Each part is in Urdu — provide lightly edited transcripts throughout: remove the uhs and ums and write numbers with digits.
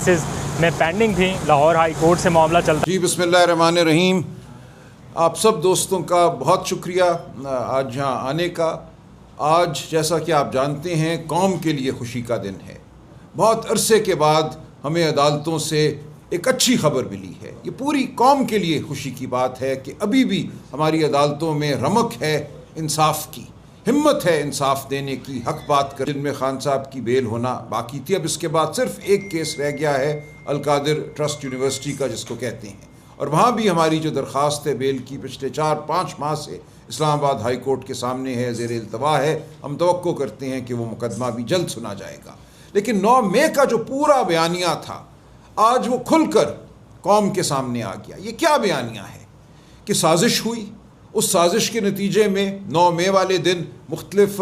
میں پینڈنگ تھیں لاہور ہائی کورٹ سے معاملہ چلتا جی بسم اللہ الرحمن الرحیم. آپ سب دوستوں کا بہت شکریہ آج یہاں آنے کا. آج جیسا کہ آپ جانتے ہیں قوم کے لیے خوشی کا دن ہے. بہت عرصے کے بعد ہمیں عدالتوں سے ایک اچھی خبر ملی ہے. یہ پوری قوم کے لیے خوشی کی بات ہے کہ ابھی بھی ہماری عدالتوں میں رمق ہے انصاف کی، ہمت ہے انصاف دینے کی، حق بات کر. جن میں خان صاحب کی بیل ہونا باقی تھی، اب اس کے بعد صرف ایک کیس رہ گیا ہے القادر ٹرسٹ یونیورسٹی کا جس کو کہتے ہیں، اور وہاں بھی ہماری جو درخواست ہے بیل کی پچھلے 4-5 ماہ سے اسلام آباد ہائی کورٹ کے سامنے ہے، زیر التوا ہے. ہم توقع کرتے ہیں کہ وہ مقدمہ بھی جلد سنا جائے گا. لیکن 9 مئی کا جو پورا بیانیہ تھا آج وہ کھل کر قوم کے سامنے آ گیا. یہ کیا بیانیہ ہے کہ سازش ہوئی، اس سازش کے نتیجے میں 9 مئی والے دن مختلف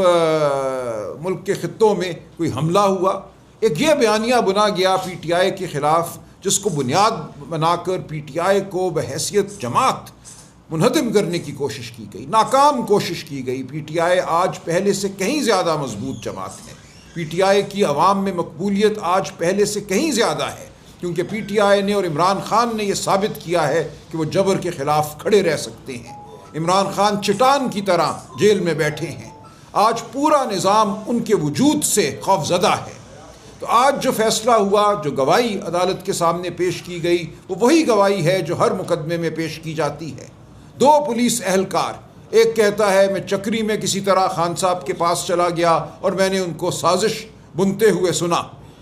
ملک کے خطوں میں کوئی حملہ ہوا. ایک یہ بیانیہ بنا گیا پی ٹی آئی کے خلاف جس کو بنیاد بنا کر پی ٹی آئی کو بحیثیت جماعت منہدم کرنے کی کوشش کی گئی، ناکام کوشش کی گئی. پی ٹی آئی آج پہلے سے کہیں زیادہ مضبوط جماعت ہے. پی ٹی آئی کی عوام میں مقبولیت آج پہلے سے کہیں زیادہ ہے، کیونکہ پی ٹی آئی نے اور عمران خان نے یہ ثابت کیا ہے کہ وہ جبر کے خلاف کھڑے رہ سکتے ہیں. عمران خان چٹان کی طرح جیل میں بیٹھے ہیں. آج پورا نظام ان کے وجود سے خوف زدہ ہے. تو آج جو فیصلہ ہوا، جو گواہی عدالت کے سامنے پیش کی گئی، وہ وہی گواہی ہے جو ہر مقدمے میں پیش کی جاتی ہے. 2 پولیس اہلکار، ایک کہتا ہے میں چکری میں کسی طرح خان صاحب کے پاس چلا گیا اور میں نے ان کو سازش بنتے ہوئے سنا.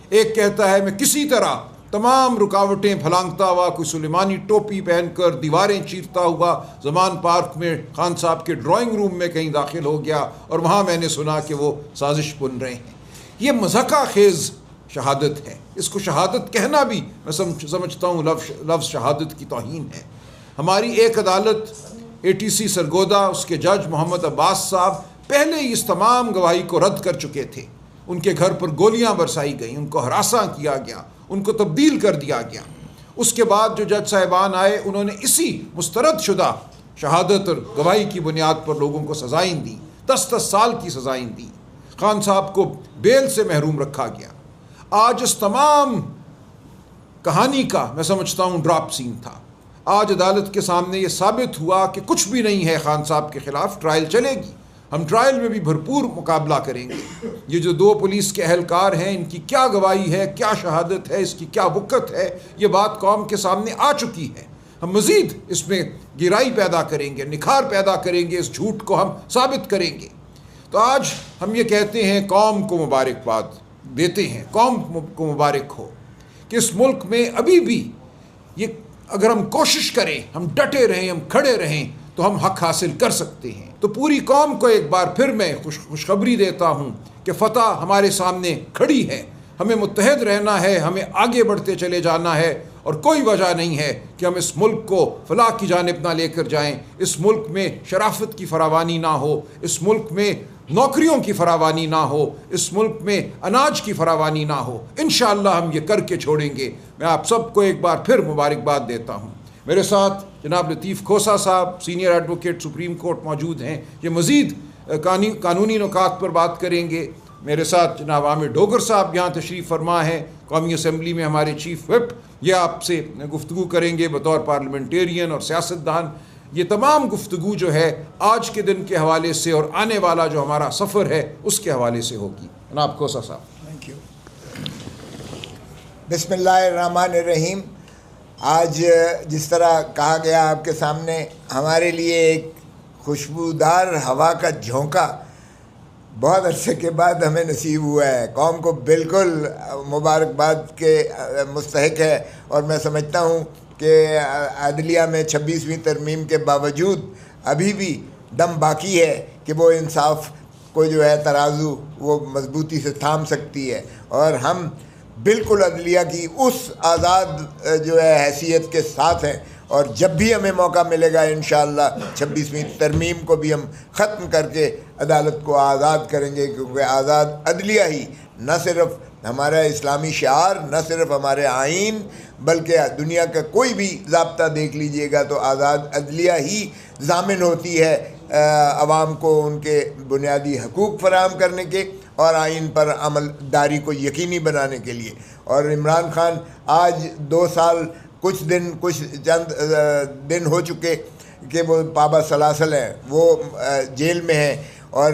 ایک کہتا ہے میں کسی طرح تمام رکاوٹیں پھلانگتا ہوا کوئی سلیمانی ٹوپی پہن کر دیواریں چیرتا ہوا زمان پارک میں خان صاحب کے ڈرائنگ روم میں کہیں داخل ہو گیا اور وہاں میں نے سنا کہ وہ سازش بن رہے ہیں. یہ مضحکہ خیز شہادت ہے. اس کو شہادت کہنا بھی میں سمجھتا ہوں لفظ شہادت کی توہین ہے. ہماری ایک عدالت ATC سرگودا، اس کے جج محمد عباس صاحب پہلے ہی اس تمام گواہی کو رد کر چکے تھے. ان کے گھر پر گولیاں برسائی گئیں، ان کو ہراساں کیا گیا، ان کو تبدیل کر دیا گیا. اس کے بعد جو جج صاحبان آئے انہوں نے اسی مسترد شدہ شہادت اور گواہی کی بنیاد پر لوگوں کو سزائیں دیں، 10 سال کی سزائیں دیں. خان صاحب کو بیل سے محروم رکھا گیا. آج اس تمام کہانی کا میں سمجھتا ہوں ڈراپ سین تھا. آج عدالت کے سامنے یہ ثابت ہوا کہ کچھ بھی نہیں ہے خان صاحب کے خلاف. ٹرائل چلے گی، ہم ٹرائل میں بھی بھرپور مقابلہ کریں گے. یہ جو 2 پولیس کے اہلکار ہیں ان کی کیا گواہی ہے، کیا شہادت ہے، اس کی کیا وقت ہے، یہ بات قوم کے سامنے آ چکی ہے. ہم مزید اس میں گہرائی پیدا کریں گے، نکھار پیدا کریں گے، اس جھوٹ کو ہم ثابت کریں گے. تو آج ہم یہ کہتے ہیں، قوم کو مبارکباد دیتے ہیں، قوم کو مبارک ہو کہ اس ملک میں ابھی بھی یہ اگر ہم کوشش کریں، ہم ڈٹے رہیں، ہم کھڑے رہیں تو ہم حق حاصل کر سکتے ہیں. تو پوری قوم کو ایک بار پھر میں خوشخبری دیتا ہوں کہ فتح ہمارے سامنے کھڑی ہے. ہمیں متحد رہنا ہے، ہمیں آگے بڑھتے چلے جانا ہے، اور کوئی وجہ نہیں ہے کہ ہم اس ملک کو فلاح کی جانب نہ لے کر جائیں. اس ملک میں شرافت کی فراوانی نہ ہو، اس ملک میں نوکریوں کی فراوانی نہ ہو، اس ملک میں اناج کی فراوانی نہ ہو. انشاءاللہ ہم یہ کر کے چھوڑیں گے. میں آپ سب کو ایک بار پھر مبارکباد دیتا ہوں. میرے ساتھ جناب لطیف کھوسہ صاحب سینئر ایڈوکیٹ سپریم کورٹ موجود ہیں، یہ مزید قانونی نکات پر بات کریں گے. میرے ساتھ جناب عامر ڈوگر صاحب یہاں تشریف فرما ہیں، قومی اسمبلی میں ہمارے چیف وپ، یہ آپ سے گفتگو کریں گے بطور پارلیمنٹیرین اور سیاستدان. یہ تمام گفتگو جو ہے آج کے دن کے حوالے سے اور آنے والا جو ہمارا سفر ہے اس کے حوالے سے ہوگی. جناب کھوسہ صاحب. Thank you. بسم اللہ الرحمن الرحیم. آج جس طرح کہا گیا آپ کے سامنے، ہمارے لیے ایک خوشبودار ہوا کا جھونکا بہت عرصے کے بعد ہمیں نصیب ہوا ہے. قوم کو بالکل مبارکباد کے مستحق ہے، اور میں سمجھتا ہوں کہ عدلیہ میں 26ویں ترمیم کے باوجود ابھی بھی دم باقی ہے کہ وہ انصاف کو جو ہے ترازو وہ مضبوطی سے تھام سکتی ہے. اور ہم بالکل عدلیہ کی اس آزاد جو ہے حیثیت کے ساتھ ہیں، اور جب بھی ہمیں موقع ملے گا انشاءاللہ 26ویں ترمیم کو بھی ہم ختم کر کے عدالت کو آزاد کریں گے. کیونکہ آزاد عدلیہ ہی نہ صرف ہمارا اسلامی شعار، نہ صرف ہمارے آئین، بلکہ دنیا کا کوئی بھی ضابطہ دیکھ لیجئے گا تو آزاد عدلیہ ہی ضامن ہوتی ہے عوام کو ان کے بنیادی حقوق فراہم کرنے کے اور آئین پر عمل داری کو یقینی بنانے کے لیے. اور عمران خان آج 2 سال کچھ چند دن ہو چکے کہ وہ پابہ سلاسل ہیں, وہ جیل میں ہیں, اور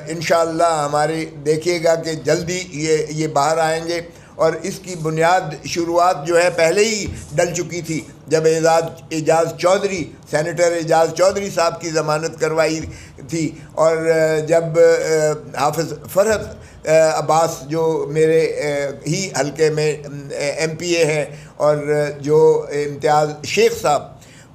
انشاءاللہ ہماری دیکھیے گا کہ جلدی یہ باہر آئیں گے. اور اس کی بنیاد شروعات جو ہے پہلے ہی ڈل چکی تھی جب اعجاز چودھری سینیٹر اعجاز چودھری صاحب کی ضمانت کروائی تھی, اور جب حافظ فرحت عباس جو میرے ہی حلقے میں ایم پی اے ہیں, اور جو امتیاز شیخ صاحب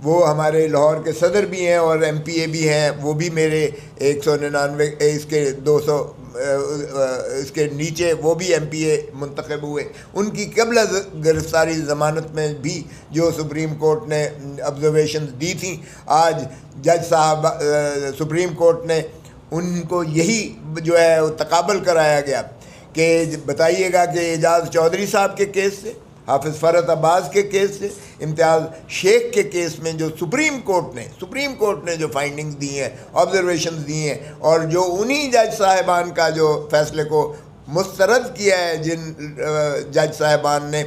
وہ ہمارے لاہور کے صدر بھی ہیں اور ایم پی اے بھی ہیں, وہ بھی میرے 199 اس کے 200 اس کے نیچے وہ بھی ایم پی اے منتخب ہوئے. ان کی قبل گرفتاری ضمانت میں بھی جو سپریم کورٹ نے آبزرویشنز دی تھیں, آج جج صاحب سپریم کورٹ نے ان کو یہی جو ہے تقابل کرایا گیا کہ بتائیے گا کہ اعجاز چودھری صاحب کے کیس سے, حافظ فرحت عباس کے کیس سے, امتیاز شیخ کے کیس میں جو سپریم کورٹ نے جو فائنڈنگز دی ہیں, آبزرویشنز دی ہیں, اور جو انہی جج صاحبان کا جو فیصلے کو مسترد کیا ہے, جن جج صاحبان نے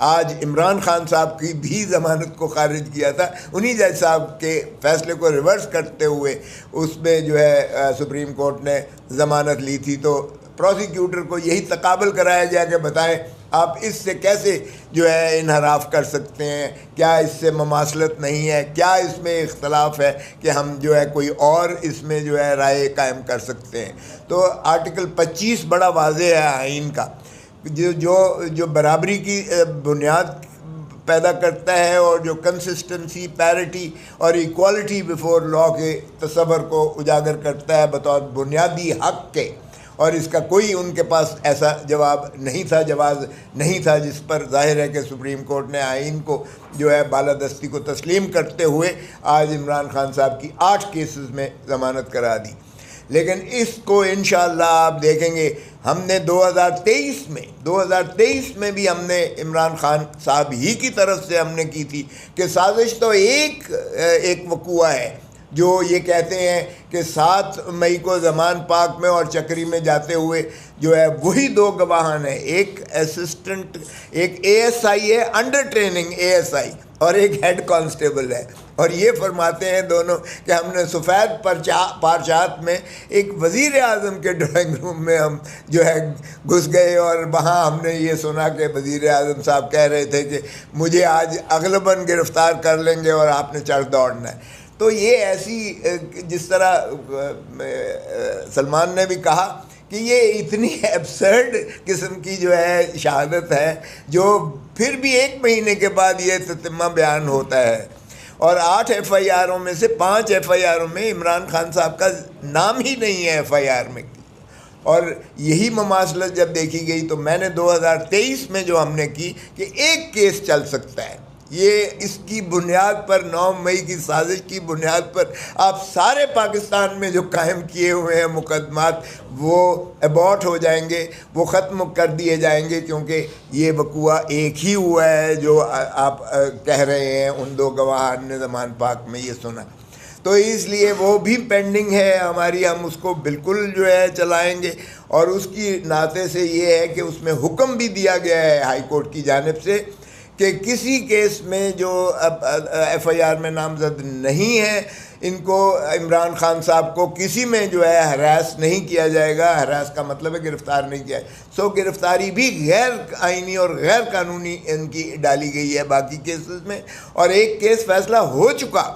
آج عمران خان صاحب کی بھی ضمانت کو خارج کیا تھا, انہی جج صاحب کے فیصلے کو ریورس کرتے ہوئے اس میں جو ہے سپریم کورٹ نے ضمانت لی تھی. تو پروسیکیوٹر کو یہی تقابل کرایا گیا کہ بتائیں آپ اس سے کیسے جو ہے انحراف کر سکتے ہیں, کیا اس سے مماثلت نہیں ہے, کیا اس میں اختلاف ہے کہ ہم جو ہے کوئی اور اس میں جو ہے رائے قائم کر سکتے ہیں. تو آرٹیکل 25 بڑا واضح ہے آئین کا, جو برابری کی بنیاد پیدا کرتا ہے اور جو کنسسٹنسی, پیرٹی اور ایکوالٹی بیفور لا کے تصور کو اجاگر کرتا ہے بطور بنیادی حق کے. اور اس کا کوئی ان کے پاس ایسا جواز نہیں تھا جس پر ظاہر ہے کہ سپریم کورٹ نے آئین کو جو ہے بالادستی کو تسلیم کرتے ہوئے آج عمران خان صاحب کی 8 کیسز میں ضمانت کرا دی. لیکن اس کو انشاءاللہ آپ دیکھیں گے, ہم نے 2023 میں بھی ہم نے عمران خان صاحب ہی کی طرف سے ہم نے کی تھی کہ سازش تو ایک وقوع ہے جو یہ کہتے ہیں کہ 7 مئی کو زمان پاک میں اور چکری میں جاتے ہوئے جو ہے وہی 2 گواہان ہیں, ایک اسسٹنٹ, ایک اے ایس آئی ہے under training A S I, اور ایک ہیڈ کانسٹیبل ہے, اور یہ فرماتے ہیں دونوں کہ ہم نے سفید پارچات میں ایک وزیر اعظم کے ڈرائنگ روم میں ہم جو ہے گھس گئے, اور وہاں ہم نے یہ سنا کہ وزیر اعظم صاحب کہہ رہے تھے کہ مجھے آج اغلباً گرفتار کر لیں گے اور آپ نے چڑھ دوڑنا ہے. تو یہ ایسی, جس طرح سلمان نے بھی کہا کہ یہ اتنی ایبسرڈ قسم کی جو ہے شہادت ہے جو پھر بھی 1 مہینے کے بعد یہ تتمہ بیان ہوتا ہے. اور 8 ایف آئی آروں میں سے 5 ایف آئی آروں میں عمران خان صاحب کا نام ہی نہیں ہے ایف آئی آر میں. اور یہی مماثلت جب دیکھی گئی تو میں نے 2023 میں جو ہم نے کی کہ ایک کیس چل سکتا ہے, یہ اس کی بنیاد پر 9 مئی کی سازش کی بنیاد پر آپ سارے پاکستان میں جو قائم کیے ہوئے ہیں مقدمات وہ اباٹ ہو جائیں گے, وہ ختم کر دیے جائیں گے, کیونکہ یہ وقوع ایک ہی ہوا ہے جو آپ کہہ رہے ہیں ان 2 گواہان نے زمان پاک میں یہ سنا. تو اس لیے وہ بھی پینڈنگ ہے ہماری, ہم اس کو بالکل جو ہے چلائیں گے. اور اس کی ناطے سے یہ ہے کہ اس میں حکم بھی دیا گیا ہے ہائی کورٹ کی جانب سے کہ کسی کیس میں جو ایف آئی آر میں نامزد نہیں ہے ان کو, عمران خان صاحب کو کسی میں جو ہے ہراس نہیں کیا جائے گا. ہراس کا مطلب ہے گرفتار نہیں کیا ہے. سو گرفتاری بھی غیر آئینی اور غیر قانونی ان کی ڈالی گئی ہے باقی کیسز میں. اور ایک کیس فیصلہ ہو چکا,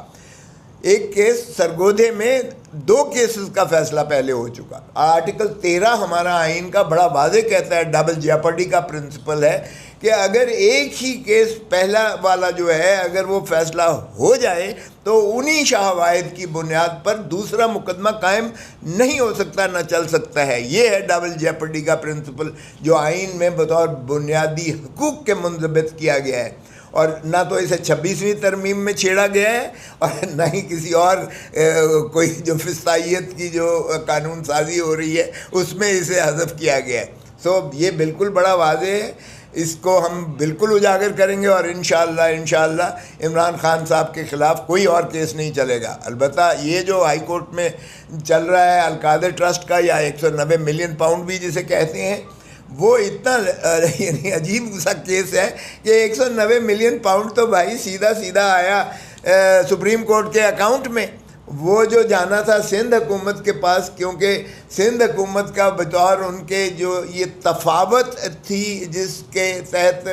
ایک کیس سرگودھے میں 2 کیسز کا فیصلہ پہلے ہو چکا. آرٹیکل 13 ہمارا آئین کا بڑا واضح کہتا ہے, ڈبل جیپرڈی کا پرنسپل ہے کہ اگر ایک ہی کیس پہلا والا جو ہے اگر وہ فیصلہ ہو جائے تو انہی شواہد کی بنیاد پر دوسرا مقدمہ قائم نہیں ہو سکتا, نہ چل سکتا ہے. یہ ہے ڈبل جیپرڈی کا پرنسپل جو آئین میں بطور بنیادی حقوق کے منضبط کیا گیا ہے. اور نہ تو اسے 26ویں ترمیم میں چھیڑا گیا ہے اور نہ ہی کسی اور کوئی جو فسطائیت کی جو قانون سازی ہو رہی ہے اس میں اسے حذف کیا گیا ہے. سو یہ بالکل بڑا واضح ہے، اس کو ہم بالکل اجاگر کریں گے، اور انشاءاللہ عمران خان صاحب کے خلاف کوئی اور کیس نہیں چلے گا۔ البتہ یہ جو ہائی کورٹ میں چل رہا ہے القادر ٹرسٹ کا، یا 190 ملین پاؤنڈ بھی جسے کہتے ہیں، وہ اتنا یعنی عجیب سا کیس ہے کہ 190 ملین پاؤنڈ تو بھائی سیدھا آیا سپریم کورٹ کے اکاؤنٹ میں۔ وہ جو جانا تھا سندھ حکومت کے پاس، کیونکہ سندھ حکومت کا بطور ان کے جو یہ تفاوت تھی جس کے تحت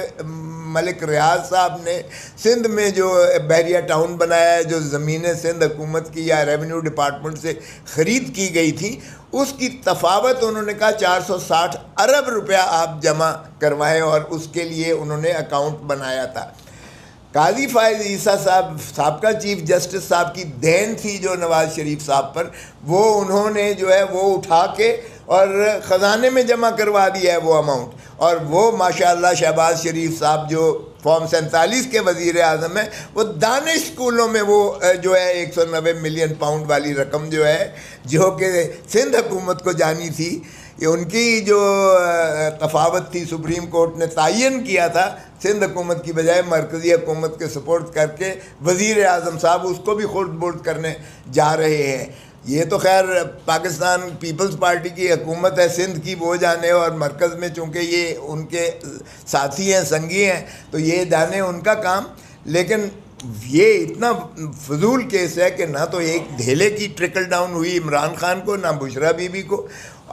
ملک ریاض صاحب نے سندھ میں جو بحریہ ٹاؤن بنایا ہے، جو زمینیں سندھ حکومت کی یا ریونیو ڈپارٹمنٹ سے خرید کی گئی تھی، اس کی تفاوت انہوں نے کہا 460 ارب روپیہ آپ جمع کروائیں، اور اس کے لیے انہوں نے اکاؤنٹ بنایا تھا۔ قاضی فائز عیسیٰ صاحب سابقہ چیف جسٹس صاحب کی دین تھی جو نواز شریف صاحب پر، وہ انہوں نے جو ہے وہ اٹھا کے اور خزانے میں جمع کروا دیا ہے وہ اماؤنٹ، اور وہ ماشاءاللہ شہباز شریف صاحب جو فارم 47 کے وزیر اعظم ہیں، وہ دانش اسکولوں میں وہ جو ہے 190 ملین پاؤنڈ والی رقم جو ہے، جو کہ سندھ حکومت کو جانی تھی، یہ ان کی جو تفاوت تھی سپریم کورٹ نے تعین کیا تھا سندھ حکومت کی بجائے مرکزی حکومت کے سپورٹ کر کے، وزیر اعظم صاحب اس کو بھی خورد برد کرنے جا رہے ہیں۔ یہ تو خیر پاکستان پیپلز پارٹی کی حکومت ہے سندھ کی، وہ جانے، اور مرکز میں چونکہ یہ ان کے ساتھی ہیں، سنگی ہیں، تو یہ جانے ان کا کام۔ لیکن یہ اتنا فضول کیس ہے کہ نہ تو ایک دھیلے کی ٹرکل ڈاؤن ہوئی عمران خان کو، نہ بشرا بی بی کو۔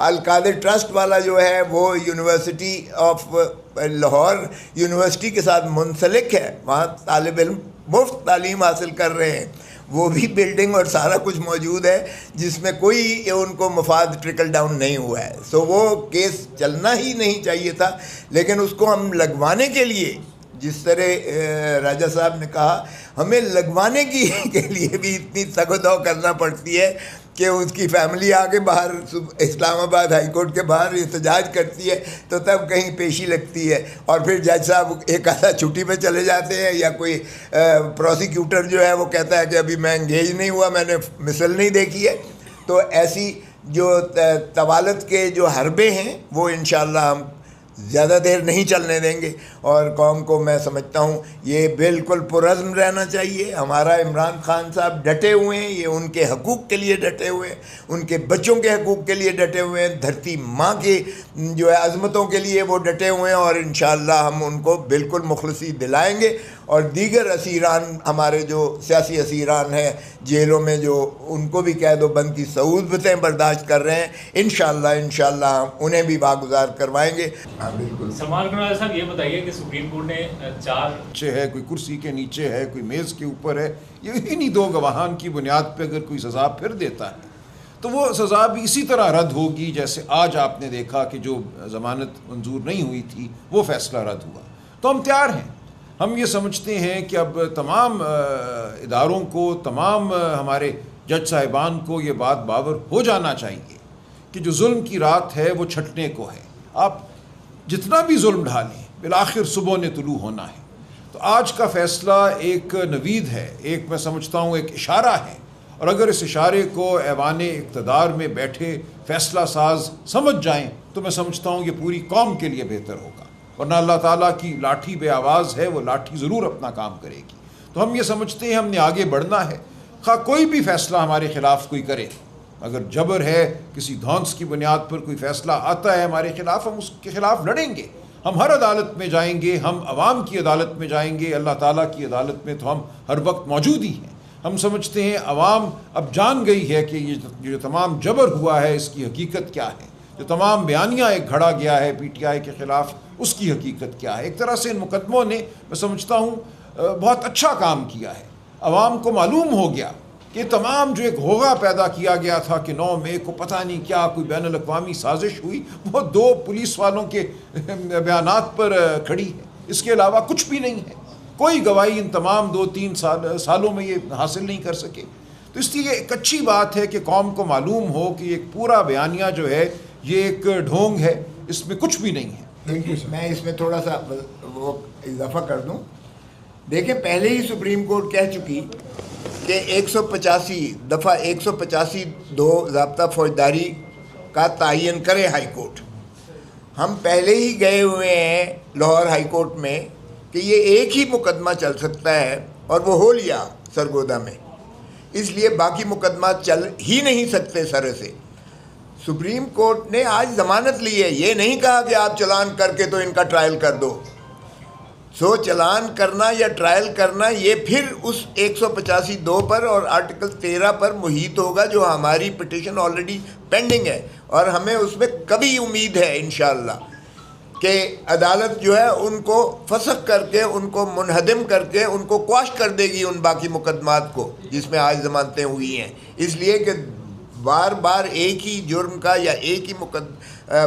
القادر ٹرسٹ والا جو ہے وہ یونیورسٹی آف لاہور یونیورسٹی کے ساتھ منسلک ہے، وہاں طالب علم مفت تعلیم حاصل کر رہے ہیں، وہ بھی بلڈنگ اور سارا کچھ موجود ہے جس میں کوئی ان کو مفاد ٹرکل ڈاؤن نہیں ہوا ہے۔ سو وہ کیس چلنا ہی نہیں چاہیے تھا، لیکن اس کو ہم لگوانے کے لیے، جس طرح راجہ صاحب نے کہا، ہمیں لگوانے کے لیے بھی اتنی تگ و دو کرنا پڑتی ہے کہ اس کی فیملی آگے باہر اسلام آباد ہائی کورٹ کے باہر احتجاج کرتی ہے تو تب کہیں پیشی لگتی ہے، اور پھر جج صاحب ایک آدھا چھٹی پہ چلے جاتے ہیں، یا کوئی پروسیکیوٹر جو ہے وہ کہتا ہے کہ ابھی میں انگیج نہیں ہوا، میں نے مثل نہیں دیکھی ہے۔ تو ایسی جو طوالت کے جو حربے ہیں وہ انشاءاللہ ہم زیادہ دیر نہیں چلنے دیں گے، اور قوم کو میں سمجھتا ہوں یہ بالکل پرعزم رہنا چاہیے۔ ہمارا عمران خان صاحب ڈٹے ہوئے ہیں، یہ ان کے حقوق کے لیے ڈٹے ہوئے ہیں، ان کے بچوں کے حقوق کے لیے ڈٹے ہوئے ہیں، دھرتی ماں کے جو ہے عظمتوں کے لیے وہ ڈٹے ہوئے ہیں، اور انشاءاللہ ہم ان کو بالکل مخلصی دلائیں گے۔ اور دیگر اسیران، ہمارے جو سیاسی اسیران ہیں جیلوں میں، جو ان کو بھی قید و بند کی صعوبتیں برداشت کر رہے ہیں، انشاءاللہ ہم انہیں بھی واگزار کروائیں گے۔ بالکل۔ سلمان خان صاحب یہ بتائیے کہ سپریم کورٹ نے 4 نیچے ہے، کوئی کرسی کے نیچے ہے، کوئی میز کے اوپر ہے، یہ انہی 2 گواہان کی بنیاد پہ اگر کوئی سزا پھر دیتا ہے تو وہ سزا بھی اسی طرح رد ہوگی جیسے آج آپ نے دیکھا کہ جو ضمانت منظور نہیں ہوئی تھی وہ فیصلہ رد ہوا۔ تو ہم تیار ہیں، ہم یہ سمجھتے ہیں کہ اب تمام اداروں کو، تمام ہمارے جج صاحبان کو یہ بات باور ہو جانا چاہیے کہ جو ظلم کی رات ہے وہ چھٹنے کو ہے۔ آپ جتنا بھی ظلم ڈھالیں بالآخر صبح نے طلوع ہونا ہے۔ تو آج کا فیصلہ ایک نوید ہے، ایک میں سمجھتا ہوں ایک اشارہ ہے، اور اگر اس اشارے کو ایوان اقتدار میں بیٹھے فیصلہ ساز سمجھ جائیں تو میں سمجھتا ہوں یہ پوری قوم کے لیے بہتر ہوگا، ورنہ اللہ تعالیٰ کی لاٹھی بے آواز ہے، وہ لاٹھی ضرور اپنا کام کرے گی۔ تو ہم یہ سمجھتے ہیں ہم نے آگے بڑھنا ہے، خواہ کوئی بھی فیصلہ ہمارے خلاف کوئی کرے، اگر جبر ہے، کسی دھونس کی بنیاد پر کوئی فیصلہ آتا ہے ہمارے خلاف، ہم اس کے خلاف لڑیں گے، ہم ہر عدالت میں جائیں گے، ہم عوام کی عدالت میں جائیں گے، اللہ تعالیٰ کی عدالت میں تو ہم ہر وقت موجود ہی ہیں۔ ہم سمجھتے ہیں عوام اب جان گئی ہے کہ یہ جو تمام جبر ہوا ہے اس کی حقیقت کیا ہے، جو تمام بیانیہ ایک گھڑا گیا ہے پی ٹی آئی کے خلاف اس کی حقیقت کیا ہے۔ ایک طرح سے ان مقدموں نے میں سمجھتا ہوں بہت اچھا کام کیا ہے، عوام کو معلوم ہو گیا کہ تمام جو ایک ہوغا پیدا کیا گیا تھا کہ 9 مئی کو پتہ نہیں کیا کوئی بین الاقوامی سازش ہوئی، وہ 2 پولیس والوں کے بیانات پر کھڑی ہے، اس کے علاوہ کچھ بھی نہیں ہے، کوئی گواہی ان تمام 2-3 سالوں میں یہ حاصل نہیں کر سکے۔ تو اس لیے ایک اچھی بات ہے کہ قوم کو معلوم ہو کہ ایک پورا بیانیہ جو ہے یہ ایک ڈھونگ ہے، اس میں کچھ بھی نہیں ہے۔ میں اس میں تھوڑا سا وہ اضافہ کر دوں، دیکھیں پہلے ہی سپریم کورٹ کہہ چکی کہ 185 دفعہ 185(2) ضابطہ فوجداری کا تعین کرے ہائی کورٹ، ہم پہلے ہی گئے ہوئے ہیں لاہور ہائی کورٹ میں کہ یہ ایک ہی مقدمہ چل سکتا ہے اور وہ ہو لیا سرگودا میں، اس لیے باقی مقدمات چل ہی نہیں سکتے سرے سے۔ سپریم کورٹ نے آج ضمانت لی ہے، یہ نہیں کہا کہ آپ چلان کر کے تو ان کا ٹرائل کر دو۔ سو چلان کرنا یا ٹرائل کرنا یہ پھر اس 185(2) پر اور آرٹیکل 13 پر محیط ہوگا جو ہماری پٹیشن آلریڈی پینڈنگ ہے، اور ہمیں اس میں کبھی امید ہے انشاءاللہ کہ عدالت جو ہے ان کو فسخ کر کے، ان کو منہدم کر کے، ان کو قواش کر دے گی ان باقی مقدمات کو جس میں آج ضمانتیں ہوئی ہیں، اس لیے کہ بار بار ایک ہی جرم کا یا ایک ہی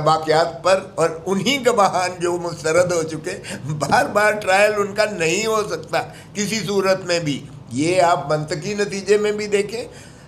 واقعات پر اور انہی گواہان جو مسترد ہو چکے، بار بار ٹرائل ان کا نہیں ہو سکتا کسی صورت میں بھی۔ یہ آپ منطقی نتیجے میں بھی دیکھیں،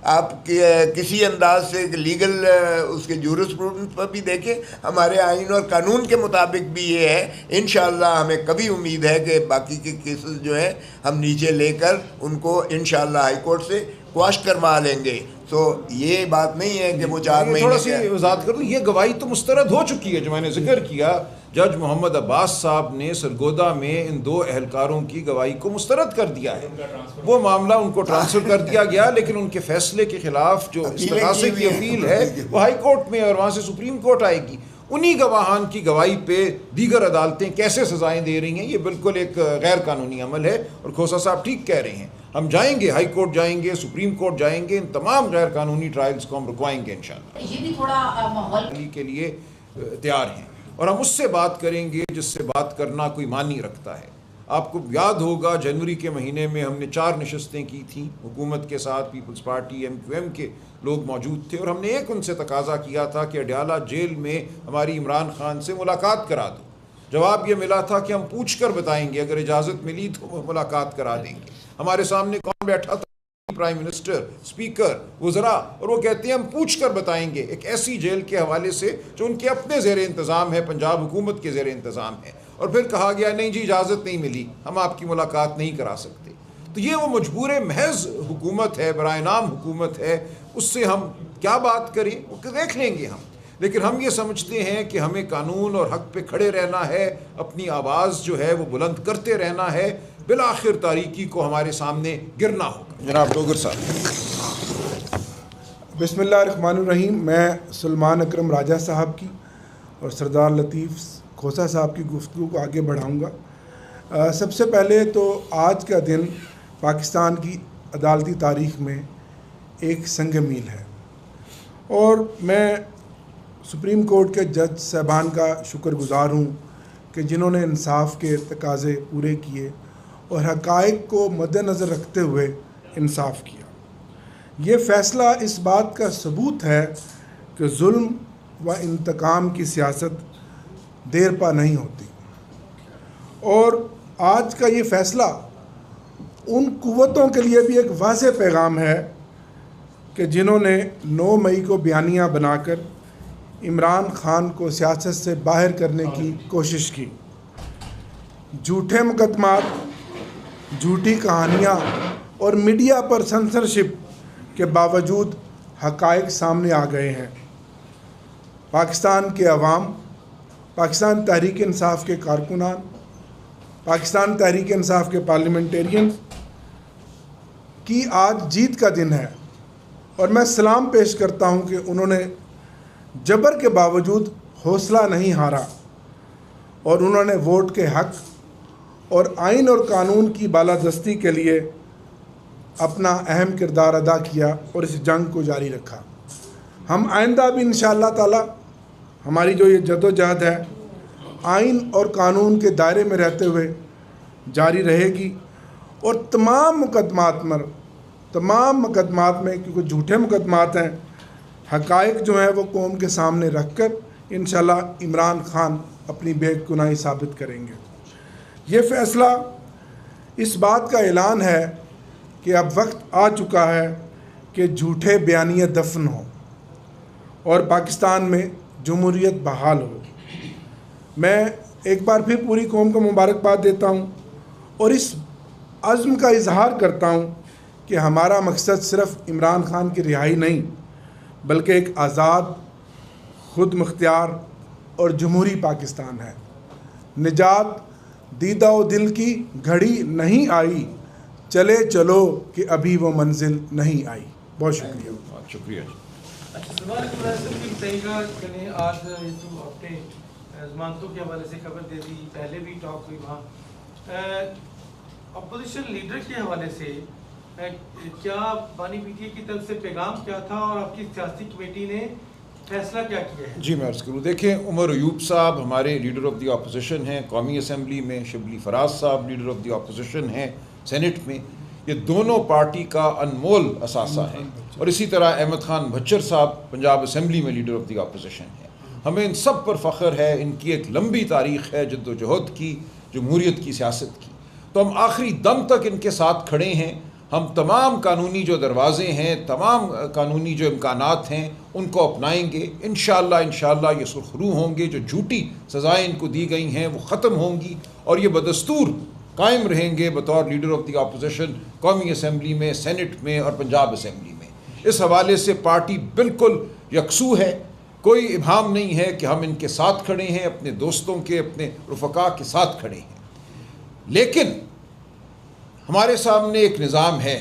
آپ کسی انداز سے لیگل اس کے جورسپروڈنس پر بھی دیکھیں، ہمارے آئین اور قانون کے مطابق بھی یہ ہے۔ انشاءاللہ ہمیں کبھی امید ہے کہ باقی کے کیسز جو ہیں ہم نیچے لے کر ان کو انشاءاللہ ہائی کورٹ سے قواش کروا لیں گے۔ تو یہ بات نہیں ہے کہ وہ 4 مہینے تھوڑا سی وضاحت کر دوں، یہ گواہی تو مسترد ہو چکی ہے جو میں نے ذکر کیا۔ جج محمد عباس صاحب نے سرگودا میں ان 2 اہلکاروں کی گواہی کو مسترد کر دیا ہے، وہ معاملہ ان کو ٹرانسفر کر دیا گیا، لیکن ان کے فیصلے کے خلاف جو استغاثے کی اپیل ہے وہ ہائی کورٹ میں اور وہاں سے سپریم کورٹ آئے گی۔ انہی گواہان کی گواہی پہ دیگر عدالتیں کیسے سزائیں دے رہی ہیں، یہ بالکل ایک غیر قانونی عمل ہے، اور کھوسا صاحب ٹھیک کہہ رہے ہیں۔ ہم جائیں گے، ہائی کورٹ جائیں گے، سپریم کورٹ جائیں گے، ان تمام غیر قانونی ٹرائلز کو ہم رکوائیں گے انشاءاللہ۔ یہ بھی تھوڑا ماحول کے لیے تیار ہیں، اور ہم اس سے بات کریں گے جس سے بات کرنا کوئی معنی رکھتا ہے۔ آپ کو یاد ہوگا جنوری کے مہینے میں ہم نے 4 نشستیں کی تھیں حکومت کے ساتھ، پیپلز پارٹی MQM کے لوگ موجود تھے، اور ہم نے ایک ان سے تقاضا کیا تھا کہ اڈیالہ جیل میں ہماری عمران خان سے ملاقات کرا دو۔ جواب یہ ملا تھا کہ ہم پوچھ کر بتائیں گے، اگر اجازت ملی تو ملاقات کرا دیں گے۔ ہمارے سامنے کون بیٹھا تھا؟ پرائم منسٹر، اسپیکر، وزراء، اور وہ کہتے ہیں ہم پوچھ کر بتائیں گے، ایک ایسی جیل کے حوالے سے جو ان کے اپنے زیر انتظام ہے، پنجاب حکومت کے زیر انتظام ہے۔ اور پھر کہا گیا نہیں جی اجازت نہیں ملی، ہم آپ کی ملاقات نہیں کرا سکتے۔ تو یہ وہ مجبور محض حکومت ہے، برائے نام حکومت ہے، اس سے ہم کیا بات کریں وہ دیکھ لیں گے ہم، لیکن ہم یہ سمجھتے ہیں کہ ہمیں قانون اور حق پہ کھڑے رہنا ہے، اپنی آواز جو ہے وہ بلند کرتے رہنا ہے، بالآخر تاریکی کو ہمارے سامنے گرنا ہوگا۔ جناب ڈوگر صاحب۔ بسم اللہ الرحمن الرحیم۔ میں سلمان اکرم راجہ صاحب کی اور سردار لطیف کھوسا صاحب کی گفتگو کو آگے بڑھاؤں گا۔ سب سے پہلے تو آج کا دن پاکستان کی عدالتی تاریخ میں ایک سنگ میل ہے، اور میں سپریم کورٹ کے جج صاحبان کا شکر گزار ہوں کہ جنہوں نے انصاف کے تقاضے پورے کیے اور حقائق کو مد نظر رکھتے ہوئے انصاف کیا۔ یہ فیصلہ اس بات کا ثبوت ہے کہ ظلم و انتقام کی سیاست دیر پا نہیں ہوتی، اور آج کا یہ فیصلہ ان قوتوں کے لیے بھی ایک واضح پیغام ہے کہ جنہوں نے 9 مئی کو بیانیہ بنا کر عمران خان کو سیاست سے باہر کرنے کی کوشش کی۔ جھوٹے مقدمات، جھوٹی کہانیاں اور میڈیا پر سنسرشپ کے باوجود حقائق سامنے آ گئے ہیں۔ پاکستان کے عوام، پاکستان تحریک انصاف کے کارکنان، پاکستان تحریک انصاف کے پارلیمنٹیرین کی آج جیت کا دن ہے، اور میں سلام پیش کرتا ہوں کہ انہوں نے جبر کے باوجود حوصلہ نہیں ہارا، اور انہوں نے ووٹ کے حق اور آئین اور قانون کی بالادستی کے لیے اپنا اہم کردار ادا کیا اور اس جنگ کو جاری رکھا۔ ہم آئندہ بھی انشاءاللہ تعالی ہماری جو یہ جدوجہد ہے آئین اور قانون کے دائرے میں رہتے ہوئے جاری رہے گی، اور تمام مقدمات میں کیونکہ جھوٹے مقدمات ہیں، حقائق جو ہیں وہ قوم کے سامنے رکھ کر انشاءاللہ عمران خان اپنی بے گناہی ثابت کریں گے۔ یہ فیصلہ اس بات کا اعلان ہے کہ اب وقت آ چکا ہے کہ جھوٹے بیانیے دفن ہوں اور پاکستان میں جمہوریت بحال ہو۔ میں ایک بار پھر پوری قوم کو مبارکباد دیتا ہوں اور اس عزم کا اظہار کرتا ہوں کہ ہمارا مقصد صرف عمران خان کی رہائی نہیں، بلکہ ایک آزاد، خود مختار اور جمہوری پاکستان ہے۔ نجات دیدہ و دل کی گھڑی نہیں آئی، چلے چلو کہ ابھی وہ منزل نہیں آئی۔ بہت شکریہ۔ بہت شکریہ جی۔ اچھا سلمان اکرم کی بتائیے کہ آج یہ جو آپ نے ضمانتوں کے حوالے سے خبر دے دی، پہلے بھی ٹاک ہوئی وہاں، اپوزیشن لیڈر کے حوالے سے کیا بانی پی ٹی اے کی طرف سے پیغام کیا تھا اور آپ کی سیاسی کمیٹی نے فیصلہ کیا کیا ہے؟ جی میں عرض کروں، دیکھیں عمر ایوب صاحب ہمارے لیڈر آف دی اپوزیشن ہیں قومی اسمبلی میں، شبلی فراز صاحب لیڈر آف دی اپوزیشن ہیں سینٹ میں، یہ دونوں پارٹی کا انمول اثاثہ ہیں، اور اسی طرح احمد خان بھچر صاحب پنجاب اسمبلی میں لیڈر آف دی اپوزیشن ہیں۔ ہمیں ان سب پر فخر ہے، ان کی ایک لمبی تاریخ ہے جد و جہد کی، جمہوریت کی سیاست کی، تو ہم آخری دم تک ان کے ساتھ کھڑے ہیں۔ ہم تمام قانونی جو دروازے ہیں، تمام قانونی جو امکانات ہیں ان کو اپنائیں گے۔ انشاءاللہ یہ سرخرو ہوں گے، جو جھوٹی سزائیں ان کو دی گئی ہیں وہ ختم ہوں گی، اور یہ بدستور قائم رہیں گے بطور لیڈر آف دی اپوزیشن قومی اسمبلی میں، سینٹ میں اور پنجاب اسمبلی میں۔ اس حوالے سے پارٹی بالکل یکسو ہے، کوئی ابہام نہیں ہے کہ ہم ان کے ساتھ کھڑے ہیں، اپنے دوستوں کے، اپنے رفقا کے ساتھ کھڑے ہیں۔ لیکن ہمارے سامنے ایک نظام ہے،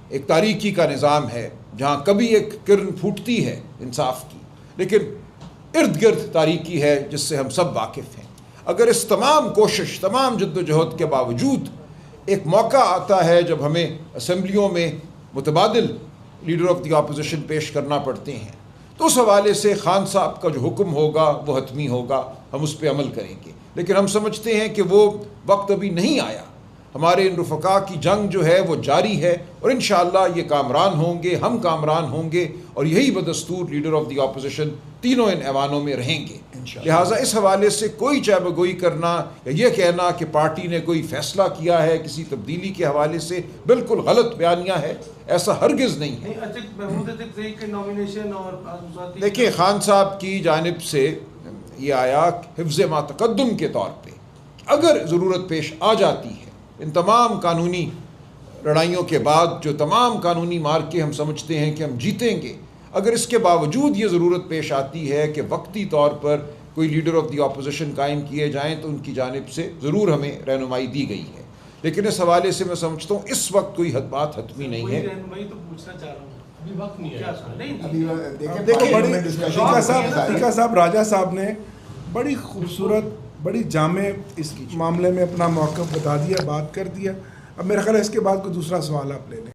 ایک تاریکی کا نظام ہے، جہاں کبھی ایک کرن پھوٹتی ہے انصاف کی، لیکن ارد گرد تاریکی ہے جس سے ہم سب واقف ہیں۔ اگر اس تمام کوشش، تمام جد و جہد کے باوجود ایک موقع آتا ہے جب ہمیں اسمبلیوں میں متبادل لیڈر آف دی اپوزیشن پیش کرنا پڑتے ہیں، تو اس حوالے سے خان صاحب کا جو حکم ہوگا وہ حتمی ہوگا، ہم اس پہ عمل کریں گے۔ لیکن ہم سمجھتے ہیں کہ وہ وقت ابھی نہیں آیا، ہمارے ان رفقا کی جنگ جو ہے وہ جاری ہے، اور انشاءاللہ یہ کامران ہوں گے، ہم کامران ہوں گے، اور یہی بدستور لیڈر آف دی اپوزیشن تینوں ان ایوانوں میں رہیں گے۔ لہٰذا اس حوالے سے کوئی چہ بگوئی کرنا یا یہ کہنا کہ پارٹی نے کوئی فیصلہ کیا ہے کسی تبدیلی کے حوالے سے، بالکل غلط بیانیہ ہے، ایسا ہرگز نہیں ہے۔ دیکھیں خان صاحب کی جانب سے یہ آیا حفظ ما تقدم کے طور پہ، اگر ضرورت پیش آ جاتی ہے ان تمام قانونی لڑائیوں کے بعد، جو تمام قانونی مارکے ہم سمجھتے ہیں کہ ہم جیتیں گے، اگر اس کے باوجود یہ ضرورت پیش آتی ہے کہ وقتی طور پر کوئی لیڈر آف دی اپوزیشن قائم کیے جائیں، تو ان کی جانب سے ضرور ہمیں رہنمائی دی گئی ہے۔ لیکن اس حوالے سے میں سمجھتا ہوں اس وقت کوئی بات حتمی نہیں ہے۔ ٹیکا صاحب راجہ صاحب نے بڑی خوبصورت، بڑی جامع اس معاملے میں اپنا موقف بتا دیا، بات کر دیا۔ اب میرا خیال ہے اس کے بعد کوئی دوسرا سوال آپ لے لیں۔